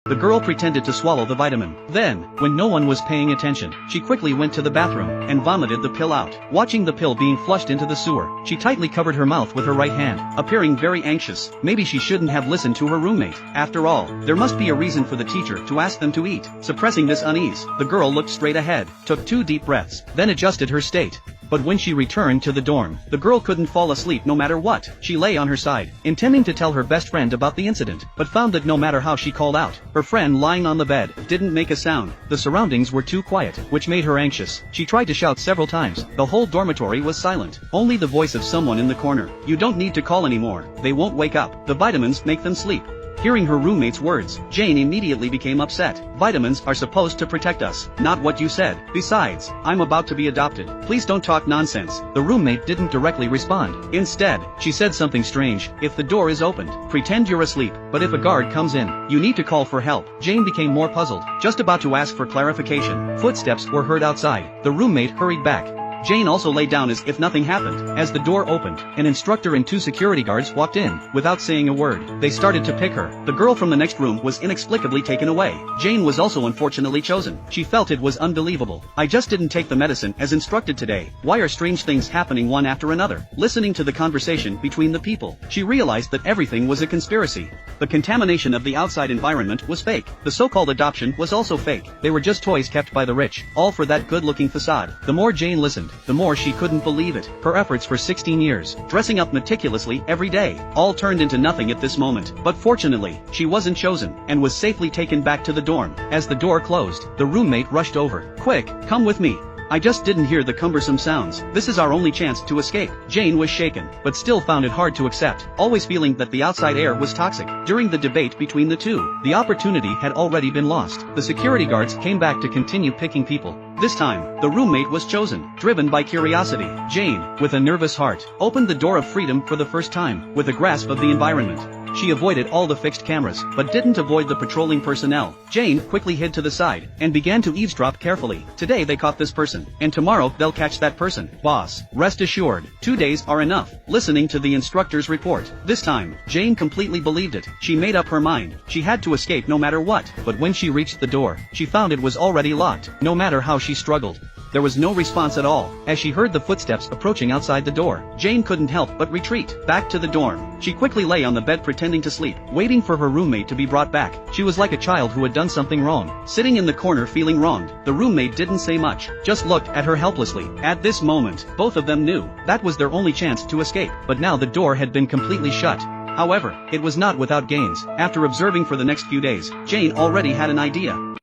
The girl pretended to swallow the vitamin. Then, when no one was paying attention, she quickly went to the bathroom and vomited the pill out. Watching the pill being flushed into the sewer, she tightly covered her mouth with her right hand, appearing very anxious. Maybe she shouldn't have listened to her roommate. After all, there must be a reason for the teacher to ask them to eat. Suppressing this unease, the girl looked straight ahead, took 2 deep breaths, then adjusted her state. But when she returned to the dorm, the girl couldn't fall asleep no matter what. She lay on her side, intending to tell her best friend about the incident, but found that no matter how she called out, her friend lying on the bed didn't make a sound. The surroundings were too quiet, which made her anxious. She tried to shout several times. The whole dormitory was silent. Only the voice of someone in the corner. "You don't need to call anymore. They won't wake up. The vitamins make them sleep." Hearing her roommate's words, Jane immediately became upset. "Vitamins are supposed to protect us, not what you said. Besides, I'm about to be adopted. Please don't talk nonsense." The roommate didn't directly respond. Instead, she said something strange. "If the door is opened, pretend you're asleep, but if a guard comes in, you need to call for help." Jane became more puzzled, just about to ask for clarification. Footsteps were heard outside. The roommate hurried back. Jane also lay down as if nothing happened. As the door opened, an instructor and 2 security guards walked in, without saying a word. They started to pick her. The girl from the next room was inexplicably taken away. Jane was also unfortunately chosen. She felt it was unbelievable. "I just didn't take the medicine as instructed today. Why are strange things happening one after another?" Listening to the conversation between the people, she realized that everything was a conspiracy. The contamination of the outside environment was fake. The so-called adoption was also fake. They were just toys kept by the rich, all for that good-looking facade. The more Jane listened, the more she couldn't believe it. Her efforts for 16 years, dressing up meticulously every day, all turned into nothing at this moment. But fortunately, she wasn't chosen, and was safely taken back to the dorm. As the door closed, the roommate rushed over. "Quick, come with me. I just didn't hear the cumbersome sounds. This is our only chance to escape." Jane was shaken, but still found it hard to accept, always feeling that the outside air was toxic. During the debate between the two, the opportunity had already been lost. The security guards came back to continue picking people. This time, the roommate was chosen, driven by curiosity. Jane, with a nervous heart, opened the door of freedom for the first time, with a grasp of the environment. She avoided all the fixed cameras, but didn't avoid the patrolling personnel. Jane quickly hid to the side, and began to eavesdrop carefully. "Today they caught this person, and tomorrow they'll catch that person. Boss, rest assured, 2 days are enough." Listening to the instructor's report, this time, Jane completely believed it. She made up her mind. She had to escape no matter what, but when she reached the door, she found it was already locked. No matter how she struggled, there was no response at all. As she heard the footsteps approaching outside the door, Jane couldn't help but retreat back to the dorm. She quickly lay on the bed pretending to sleep, waiting for her roommate to be brought back. She was like a child who had done something wrong, sitting in the corner feeling wronged. The roommate didn't say much, just looked at her helplessly. At this moment, both of them knew that was their only chance to escape, but now the door had been completely shut. However, it was not without gains. After observing for the next few days, Jane already had an idea.